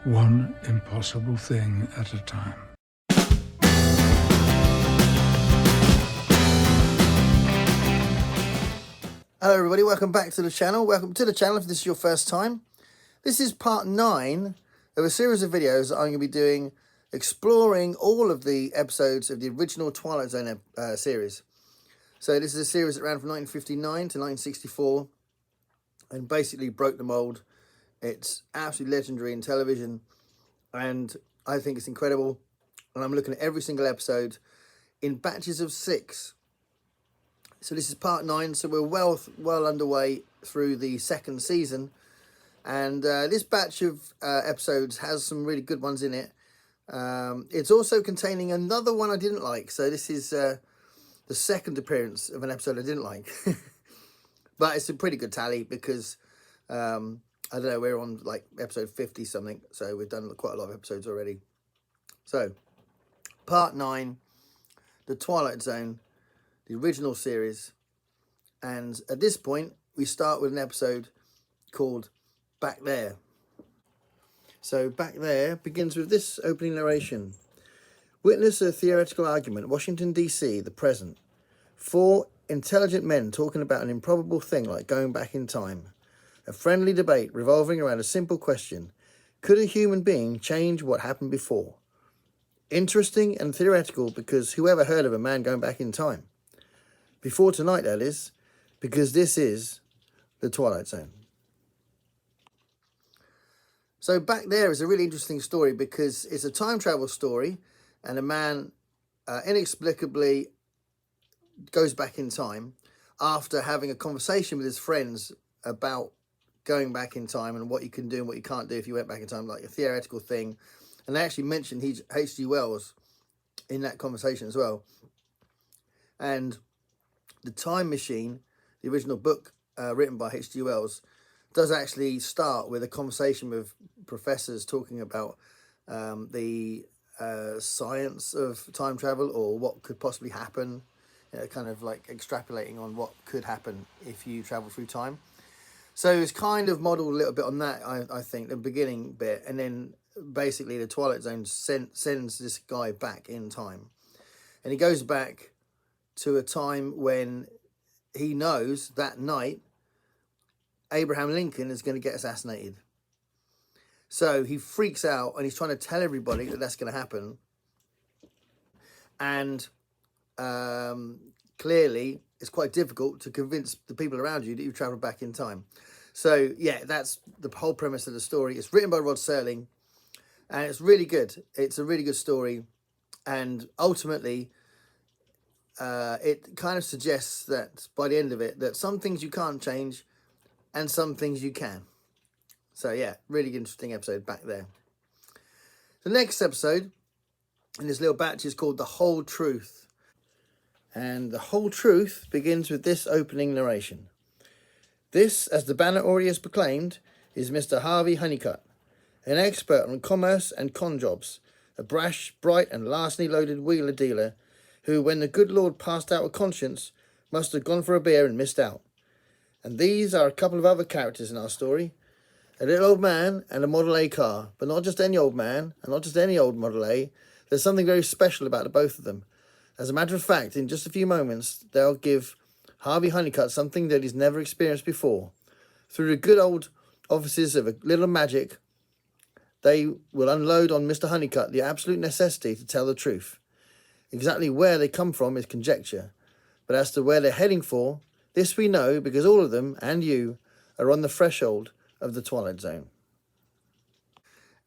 one impossible thing at a time. Hello everybody, welcome back to the channel. Welcome to the channel if this is your first time. This is part 9 of a series of videos that I'm going to be doing exploring all of the episodes of the original Twilight Zone series. So this is a series that ran from 1959 to 1964 and basically broke the mould. It's absolutely legendary in television and I think it's incredible. And I'm looking at every single episode in batches of 6. So this is part 9, so we're well underway through the second season. And this batch of episodes has some really good ones in it. It's also containing another one I didn't like. So this is the second appearance of an episode I didn't like. But it's a pretty good tally because, I don't know, we're on like episode 50 something. So we've done quite a lot of episodes already. So, part 9, The Twilight Zone, the original series. And at this point, we start with an episode called Back There. So Back There begins with this opening narration. Witness a theoretical argument, Washington, D.C., the present. 4 intelligent men talking about an improbable thing like going back in time. A friendly debate revolving around a simple question. Could a human being change what happened before? Interesting and theoretical because whoever heard of a man going back in time? Before tonight, that is, because this is the Twilight Zone. So Back There is a really interesting story because it's a time travel story and a man inexplicably goes back in time after having a conversation with his friends about going back in time and what you can do and what you can't do if you went back in time, like a theoretical thing. And they actually mentioned H.G. Wells in that conversation as well. And The Time Machine, the original book written by H.G. Wells, does actually start with a conversation with professors talking about the science of time travel or what could possibly happen, kind of like extrapolating on what could happen if you travel through time. So it's kind of modelled a little bit on that, I think, the beginning bit. And then basically the Twilight Zone sends this guy back in time. And he goes back to a time when he knows that night Abraham Lincoln is going to get assassinated. So he freaks out and he's trying to tell everybody that that's going to happen. And clearly it's quite difficult to convince the people around you that you've travelled back in time. So yeah, that's the whole premise of the story. It's written by Rod Serling and it's really good. It's a really good story. And ultimately, it kind of suggests that by the end of it, that some things you can't change and some things you can. So yeah, really interesting episode Back There. The next episode in this little batch is called The Whole Truth. And The Whole Truth begins with this opening narration. This, as the banner already has proclaimed, is Mr. Harvey Honeycutt, an expert on commerce and con jobs, a brash, bright and lastly loaded wheeler dealer who, when the good Lord passed out a conscience, must have gone for a beer and missed out. And these are a couple of other characters in our story. A little old man and a Model A car, but not just any old man and not just any old Model A. There's something very special about the both of them. As a matter of fact, in just a few moments, they'll give Harvey Honeycutt something that he's never experienced before. Through the good old offices of a little magic, they will unload on Mr. Honeycutt the absolute necessity to tell the truth. Exactly where they come from is conjecture, but as to where they're heading for, this we know because all of them, and you, are on the threshold of the Twilight Zone.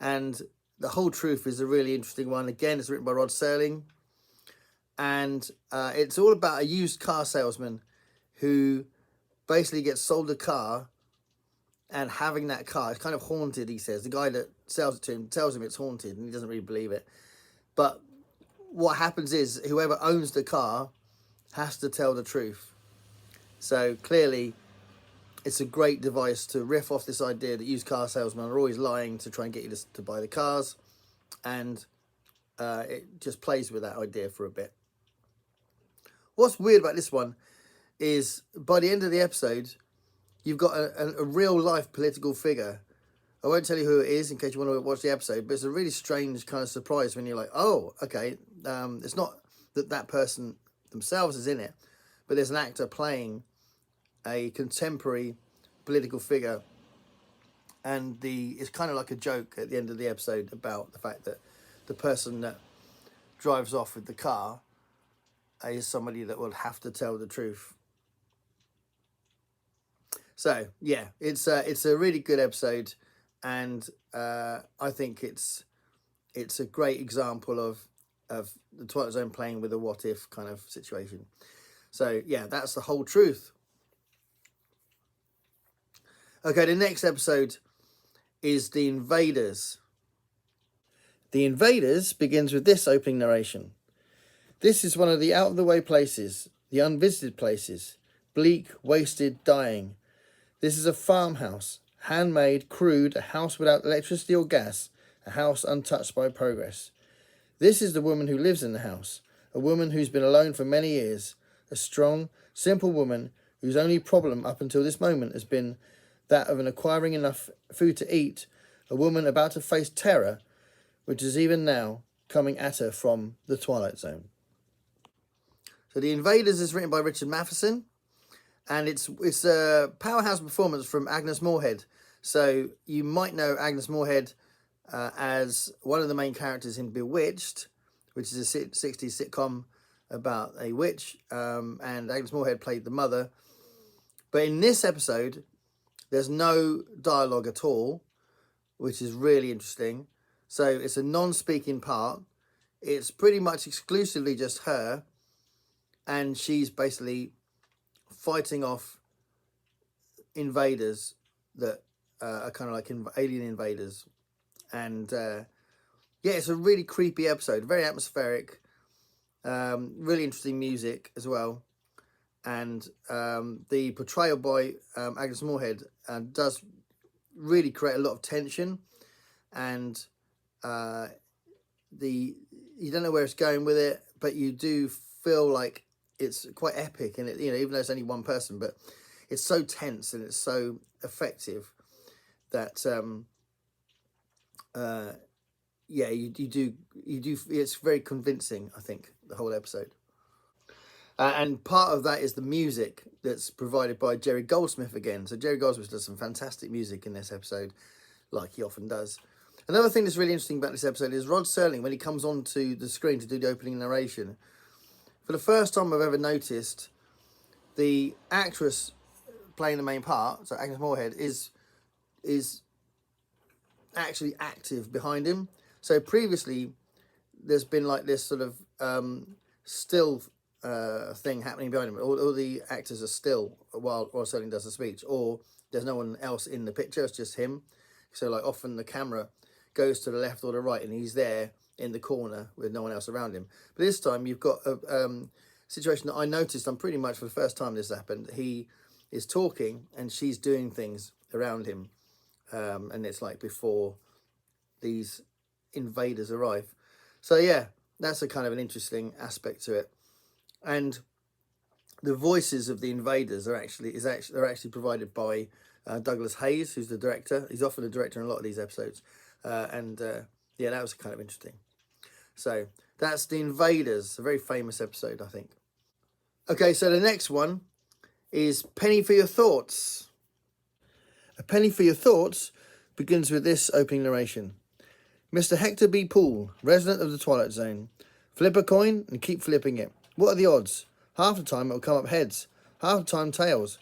And The Whole Truth is a really interesting one. Again, it's written by Rod Serling. And it's all about a used car salesman who basically gets sold a car, and having that car, it's kind of haunted, he says. The guy that sells it to him tells him it's haunted, and he doesn't really believe it. But what happens is whoever owns the car has to tell the truth. So clearly, it's a great device to riff off this idea that used car salesmen are always lying to try and get you to buy the cars. And it just plays with that idea for a bit. What's weird about this one is by the end of the episode, you've got a real life political figure I won't tell you who it is in case you want to watch the episode, but it's a really strange kind of surprise when you're like, oh, okay, it's not that person themselves is in it, but there's an actor playing a contemporary political figure, and it's kind of like a joke at the end of the episode about the fact that the person that drives off with the car is somebody that will have to tell the truth. So yeah, it's a really good episode, and I think it's a great example of the Twilight Zone playing with a what if kind of situation. So yeah, that's the whole truth. Okay, the next episode is The Invaders. The Invaders begins with this opening narration. This is one of the out-of-the-way places, the unvisited places, bleak, wasted, dying. This is a farmhouse, handmade, crude, a house without electricity or gas, a house untouched by progress. This is the woman who lives in the house, a woman who's been alone for many years, a strong, simple woman whose only problem up until this moment has been that of acquiring enough food to eat, a woman about to face terror, which is even now coming at her from the Twilight Zone. So The Invaders is written by Richard Matheson, and it's a powerhouse performance from Agnes Moorehead. So you might know Agnes Moorehead as one of the main characters in Bewitched, which is a 60s sitcom about a witch, and Agnes Moorehead played the mother. But in this episode, there's no dialogue at all, which is really interesting. So it's a non-speaking part. It's pretty much exclusively just her, and she's basically fighting off invaders that are kind of like alien invaders. And yeah, it's a really creepy episode, very atmospheric, really interesting music as well. And the portrayal by Agnes Moorehead does really create a lot of tension, and you don't know where it's going with it, but you do feel like it's quite epic, and even though it's only one person, but it's so tense and it's so effective that yeah, you do it's very convincing, I think, the whole episode. And part of that is the music that's provided by Jerry Goldsmith again. So Jerry Goldsmith does some fantastic music in this episode, like he often does. Another thing that's really interesting about this episode is Rod Serling, when he comes onto the screen to do the opening narration. For the first time I've ever noticed, the actress playing the main part, so Agnes Moorehead, is actually active behind him. So previously, there's been like this sort of still thing happening behind him. All the actors are still while Serling does the speech, or there's no one else in the picture, it's just him. So like often the camera goes to the left or the right, and he's there in the corner with no one else around him. But this time you've got a situation that I noticed on pretty much for the first time this happened. He is talking and she's doing things around him, and it's like before these invaders arrive. So yeah, that's a kind of an interesting aspect to it. And the voices of the invaders are actually provided by Douglas Hayes, who's the director. He's often the director in a lot of these episodes, and yeah, that was kind of interesting. So that's The Invaders, a very famous episode, I think. Okay, so the next one is Penny for Your Thoughts. A Penny for Your Thoughts begins with this opening narration. Mr. Hector B. Poole, resident of the Twilight Zone. Flip a coin and keep flipping it. What are the odds? Half the time it'll come up heads, half the time tails.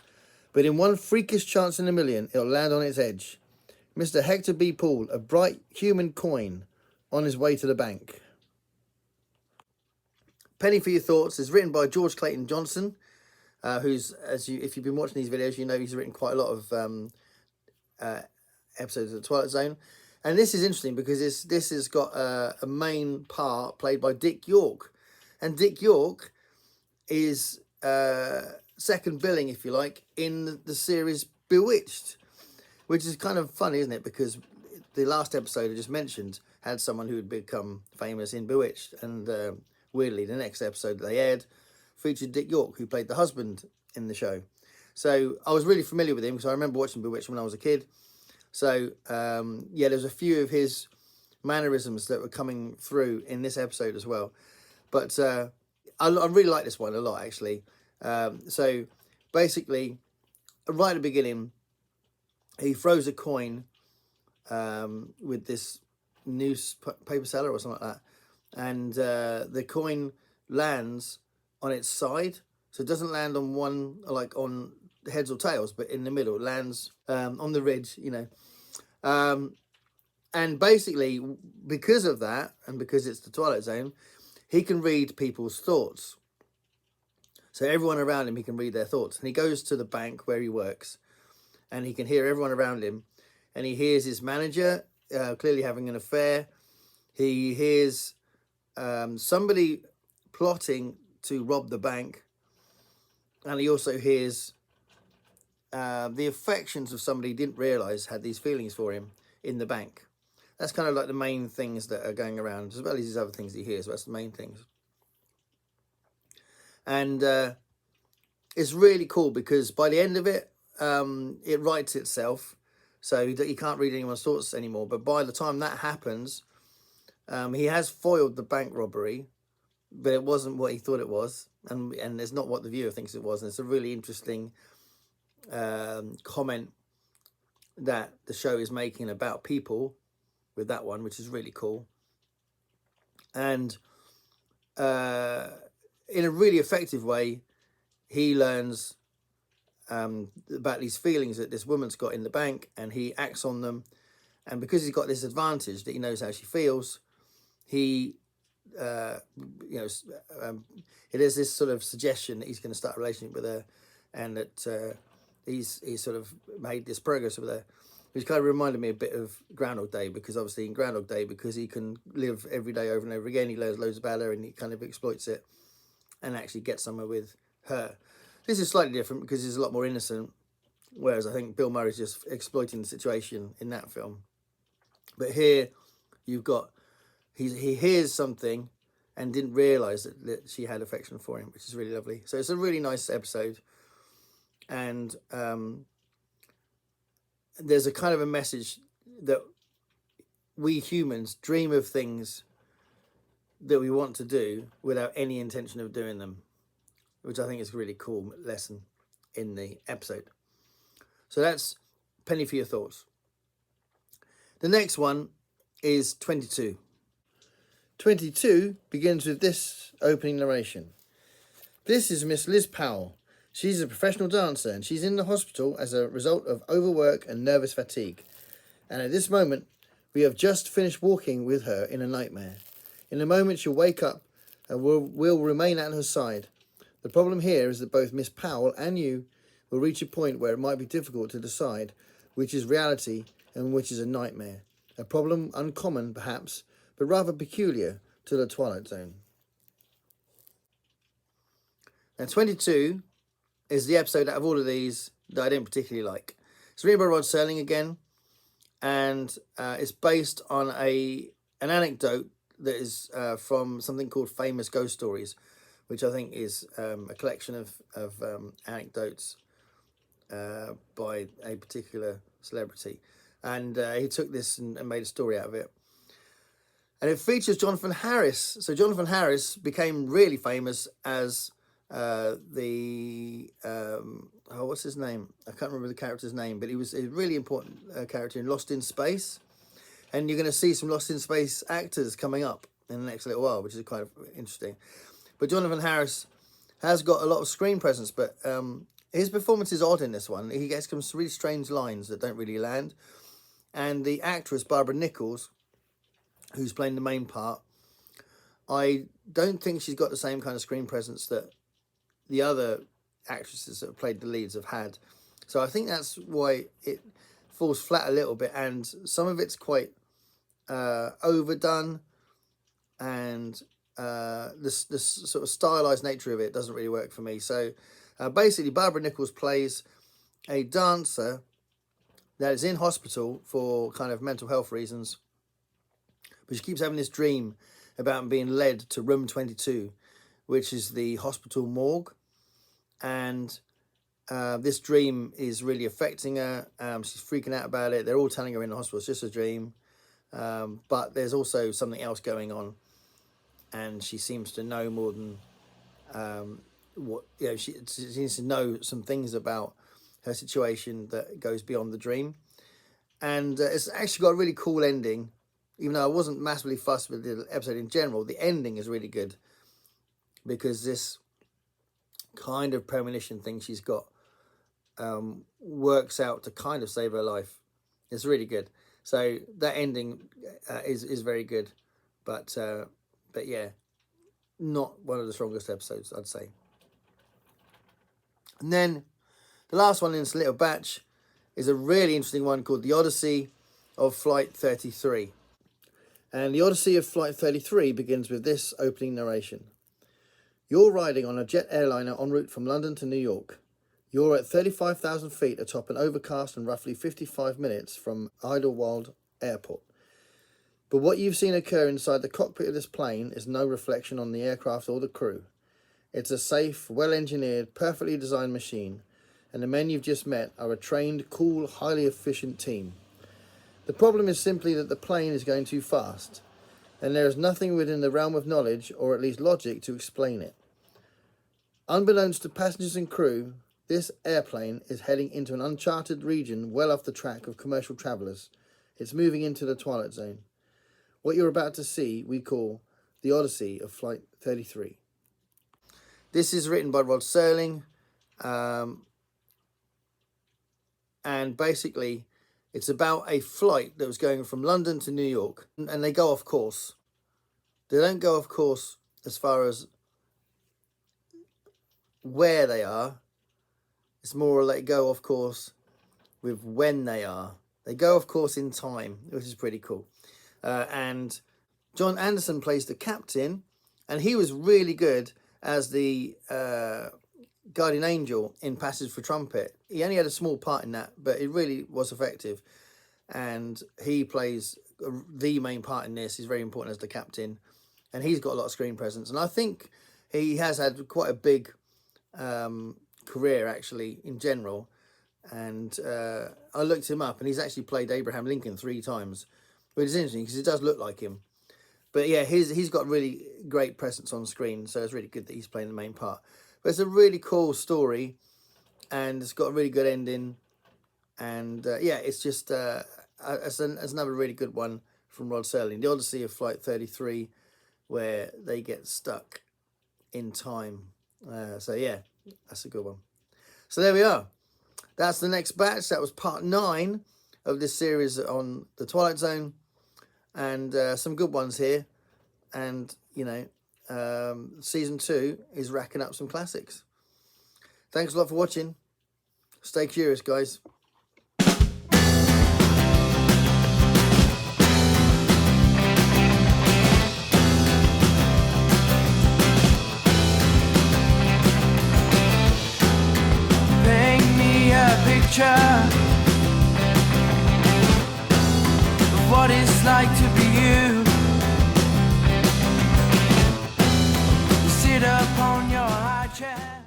But in one freakish chance in a million, it'll land on its edge. Mr. Hector B. Poole, a bright human coin, on his way to the bank. Penny for Your Thoughts is written by George Clayton Johnson, who's, if you've been watching these videos, you know he's written quite a lot of episodes of the Twilight Zone. And this is interesting because this has got a main part played by Dick York. And Dick York is second billing, if you like, in the series Bewitched, which is kind of funny, isn't it? Because the last episode I just mentioned had someone who had become famous in Bewitched, and weirdly, the next episode they aired featured Dick York, who played the husband in the show. So I was really familiar with him because I remember watching Bewitched when I was a kid. So, yeah, there's a few of his mannerisms that were coming through in this episode as well. But I really like this one a lot, actually. So, basically, right at the beginning, he throws a coin with this newspaper seller or something like that. And the coin lands on its side. So it doesn't land on one, like on heads or tails, but in the middle. It lands on the ridge, you know. And basically, because of that, and because it's the Twilight Zone, he can read people's thoughts. So everyone around him, he can read their thoughts. And he goes to the bank where he works, and he can hear everyone around him. And he hears his manager clearly having an affair. He hears somebody plotting to rob the bank. And he also hears the affections of somebody he didn't realise had these feelings for him in the bank. That's kind of like the main things that are going around, as well as these other things he hears. So that's the main things. And it's really cool because by the end of it, it writes itself. So you can't read anyone's thoughts anymore. But by the time that happens, he has foiled the bank robbery, but it wasn't what he thought it was. And it's not what the viewer thinks it was. And it's a really interesting comment that the show is making about people with that one, which is really cool. And in a really effective way, he learns about these feelings that this woman's got in the bank, and he acts on them. And because he's got this advantage that he knows how she feels, he, it is this sort of suggestion that he's going to start a relationship with her, and that he's sort of made this progress with her, which kind of reminded me a bit of Groundhog Day, because obviously in Groundhog Day, because he can live every day over and over again, he learns loads about her and he kind of exploits it and actually gets somewhere with her. This is slightly different because he's a lot more innocent, whereas I think Bill Murray's just exploiting the situation in that film. But here, you've got, he hears something and didn't realise that she had affection for him, which is really lovely. So it's a really nice episode. And there's a kind of a message that we humans dream of things that we want to do without any intention of doing them, which I think is a really cool lesson in the episode. So that's Penny for Your Thoughts. The next one is 22. 22 begins with this opening narration. This is Miss Liz Powell. She's a professional dancer and she's in the hospital as a result of overwork and nervous fatigue. And at this moment, we have just finished walking with her in a nightmare. In a moment, she'll wake up and we'll remain at her side. The problem here is that both Miss Powell and you will reach a point where it might be difficult to decide which is reality and which is a nightmare. A problem uncommon, perhaps, but rather peculiar to the Twilight Zone. Now, 22 is the episode out of all of these that I didn't particularly like. It's written by Rod Serling again, and it's based on an anecdote that is from something called Famous Ghost Stories, which I think is a collection of anecdotes by a particular celebrity. And he took this and made a story out of it. And it features Jonathan Harris. So Jonathan Harris became really famous as what's his name? I can't remember the character's name, but he was a really important character in Lost in Space. And you're going to see some Lost in Space actors coming up in the next little while, which is quite interesting. But Jonathan Harris has got a lot of screen presence, but his performance is odd in this one. He gets some really strange lines that don't really land. And the actress, Barbara Nichols, who's playing the main part, I don't think she's got the same kind of screen presence that the other actresses that have played the leads have had. So I think that's why it falls flat a little bit, and some of it's quite overdone, and this sort of stylized nature of it doesn't really work for me. So basically, Barbara Nichols plays a dancer that is in hospital for kind of mental health reasons, but she keeps having this dream about being led to room 22, which is the hospital morgue. And This dream is really affecting her. She's freaking out about it. They're all telling her in the hospital it's just a dream. But there's also something else going on. And she seems to know more than what, you know, she seems to know some things about her situation that goes beyond the dream. And it's actually got a really cool ending. Even though I wasn't massively fussed with the episode in general, the ending is really good. Because this kind of premonition thing she's got works out to kind of save her life. It's really good. So that ending is very good. But yeah, not one of the strongest episodes, I'd say. And then the last one in this little batch is a really interesting one called The Odyssey of Flight 33. And The Odyssey of Flight 33 begins with this opening narration. You're riding on a jet airliner en route from London to New York. You're at 35,000 feet atop an overcast and roughly 55 minutes from Idlewild Airport. But what you've seen occur inside the cockpit of this plane is no reflection on the aircraft or the crew. It's a safe, well-engineered, perfectly designed machine, and the men you've just met are a trained, cool, highly efficient team. The problem is simply that the plane is going too fast, and there is nothing within the realm of knowledge, or at least logic, to explain it. Unbeknownst to passengers and crew, this airplane is heading into an uncharted region well off the track of commercial travellers. It's moving into the Twilight Zone. What you're about to see we call The Odyssey of Flight 33. This is written by Rod Serling, and basically it's about a flight that was going from London to New York, and they go off course. They don't go off course as far as where they are. It's more like go off course with when they are. They go off course in time, which is pretty cool. And John Anderson plays the captain, and he was really good as the guardian angel in Passage for Trumpet. He only had a small part in that, but it really was effective. And he plays the main part in this. He's very important as the captain, and he's got a lot of screen presence. And I think he has had quite a big career, actually, in general. And I looked him up, and he's actually played Abraham Lincoln 3 times, which is interesting because it does look like him. But yeah, he's got really great presence on screen, so it's really good that he's playing the main part. But it's a really cool story, and it's got a really good ending. And yeah, it's just it's another really good one from Rod Serling, The Odyssey of Flight 33, where they get stuck in time. So yeah, that's a good one. So there we are. That's the next batch. That was part 9 of this series on the Twilight Zone. And some good ones here. And, you know, season 2 is racking up some classics. Thanks a lot for watching. Stay curious, guys.